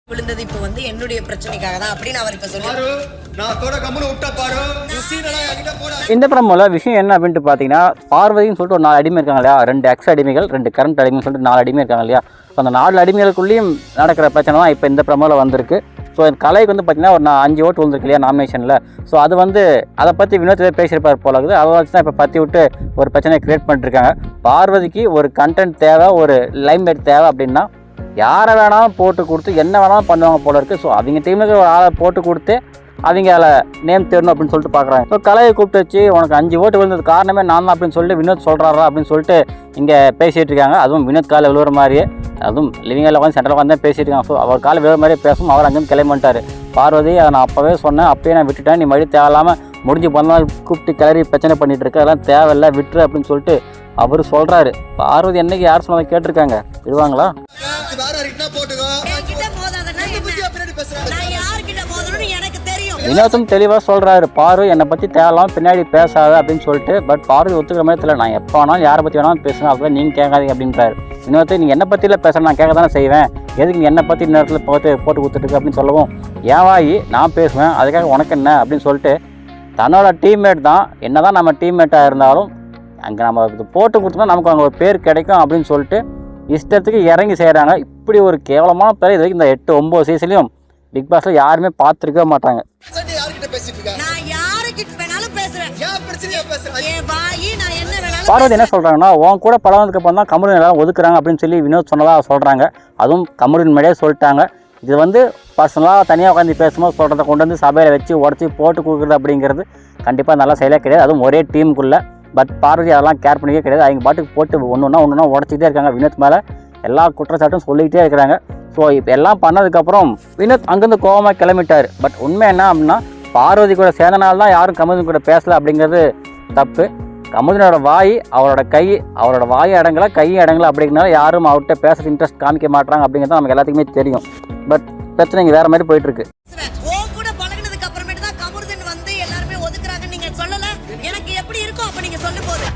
விழுந்தது இப்போ வந்து என்னுடைய பிரச்சனைக்காக தான் அப்படின்னு அவர் இப்போ சொல்லி இந்த ப்ரமோல விஷயம் என்ன அப்படின்ட்டு பார்த்தீங்கன்னா, பார்வதின்னு சொல்லிட்டு ஒரு 4 அடிமை இருக்காங்க இல்லையா, 2 எக்ஸ் அடிமைகள், 2 கரண்ட் அடிமைன்னு சொல்லிட்டு 4 அடிமை இருக்காங்க இல்லையா. ஸோ அந்த 4 அடிமைகளுக்குள்ளேயும் நடக்கிற பிரச்சனை தான் இப்போ இந்த ப்ரமோல வந்திருக்கு. ஸோ கலைக்கு வந்து பார்த்தீங்கன்னா ஒரு 5 ஓட்டு வந்துருக்கு இல்லையா நாமினேஷனில். ஸோ அது வந்து அதை பற்றி வினோத் பேசியிருப்பார் போல இருக்குது. அதை வச்சு தான் இப்போ பற்றி விட்டு ஒரு பிரச்சனையை க்ரியேட் பண்ணிட்டுருக்காங்க. பார்வதிக்கு ஒரு கண்டென்ட் தேவை, ஒரு லைம்லைட் தேவை அப்படின்னா யாரை வேணாலும் போட்டு கொடுத்து என்ன வேணாலும் பண்ணுவாங்க போல இருக்குது. ஸோ அவங்க டீமுக்கு ஒரு ஆளை போட்டு கொடுத்து அவங்க அதில் நேம் தேடணும் அப்படின்னு சொல்லிட்டு பார்க்குறாங்க. ஸோ கலையை கூப்பிட்டு வச்சு உனக்கு 5 ஓட்டு விழுந்தது காரணமே நான் தான் அப்படின்னு சொல்லிட்டு வினோத் சொல்கிறாரா அப்படின்னு சொல்லிட்டு இங்கே பேசிகிட்டு இருக்காங்க. அதுவும் வினோத் காலை விழுவுற மாதிரியே, அதுவும் லிவிங்கில் உட்காந்து சென்டரில் உட்காந்து பேசிகிட்டு இருக்காங்க. ஸோ அவர் காலை விழுற மாதிரியே பேசும். அவர் அங்கேருந்து கிளம்பிட்டார். பார்வதி அதை நான் அப்போவே சொன்னேன், அப்பயே நான் விட்டுட்டேன், நீ மறுபடியும் தேவையில்லாமல் முடிஞ்சு போனால் கூப்பிட்டு கிளறி பிரச்சனை பண்ணிகிட்டு இருக்க, அதெல்லாம் தேவையில்லை விட்டுரு அப்படின்னு சொல்லிட்டு அவர் சொல்கிறாரு. பார்வதி என்னைக்கு யார் சொன்னதை கேட்டிருக்காங்க, விடுவாங்களா? வினோத்தும் தெளிவாக சொல்கிறாரு, பாரு என்னை பற்றி தேவையில்லாமல் பின்னாடி பேசாத அப்படின்னு சொல்லிட்டு. பட் பார்வதி ஒத்துக்கிற மாதிரி தெரியல. நான் எப்போ வேணாலும் யாரை பற்றி வேணாலும் பேசுவேன், அப்படிலாம் நீங்கள் கேட்காதீங்க அப்படின்றாரு. வினோத்தை நீ என்னை பற்றியில் பேசுகிறேன், நான் கேட்க தானே செய்வேன், எதுக்கு நீ என்னை பற்றி நேரத்தில் போட்டு கொடுத்துட்டு அப்படின்னு சொல்லவும், ஏன் வாயி நான் பேசுவேன் அதுக்காக உனக்கு என்ன அப்படின்னு சொல்லிட்டு தன்னோட டீம்மேட் தான், என்ன தான் நம்ம டீம்மேட்டாக இருந்தாலும் அங்கே நம்ம இது போட்டு கொடுத்தோம்னா நமக்கு அங்கே ஒரு பேர் கிடைக்கும் அப்படின்னு சொல்லிட்டு இஷ்டத்துக்கு இறங்கி செய்கிறாங்க. இப்படி ஒரு கேவலமான பேர் இது வரைக்கும் இந்த 8-9 சீசன்லையும் பிக் பாஸ்ல யாருமே பார்த்துருக்கவே மாட்டாங்க. பார்வதி என்ன சொல்கிறாங்கன்னா, உன் கூட பழவதுக்கு அப்புறம் தான் கமருதீன் எல்லாம் ஒதுக்குறாங்க அப்படின்னு சொல்லி வினோத் சொன்னதாக சொல்கிறாங்க. அதுவும் கமருதீன் முன்னாடியே சொல்லிட்டாங்க. இது வந்து பர்சனலாக தனியாக உட்காந்து பேசும்போது சொல்கிறத கொண்டு வந்து சபையில் வச்சு உடச்சி போட்டு கொடுக்குறது அப்படிங்கிறது கண்டிப்பாக நல்லா செயலே கிடையாது. அதுவும் ஒரே டீமுக்குள்ளே. பட் பார்வதி அதெல்லாம் கேர் பண்ணிக்கவே கிடையாது. அவங்க பாட்டுக்கு போட்டு ஒன்று உடச்சிக்கிட்டே இருக்காங்க. வினோத் மேலே எல்லா குற்றச்சாட்டும் சொல்லிக்கிட்டே இருக்கிறாங்க. ஸோ இப்போ எல்லாம் பண்ணதுக்கப்புறம் வினோத் அங்கேருந்து கோவமாக கிளம்பிட்டார். பட் உண்மை என்ன அப்படின்னா, பார்வதி கூட சேர்ந்தனால தான் யாரும் கமருதீன் கூட பேசலை அப்படிங்கிறது தப்பு. கமருதீனோட வாய் அவரோட கை, அவரோட வாய் அடங்கலை கையும் அடங்கலை அப்படிங்கிறனால யாரும் அவர்கிட்ட பேசுகிற இன்ட்ரெஸ்ட் காமிக்க மாட்டாங்க அப்படிங்கிறது நமக்கு எல்லாத்துக்குமே தெரியும். பட் பிரச்சனை இங்கே வேறு மாதிரி போயிட்டுருக்கு. எனக்கு எப்படி இருக்கும் அப்ப நீங்க சொல்லும் போது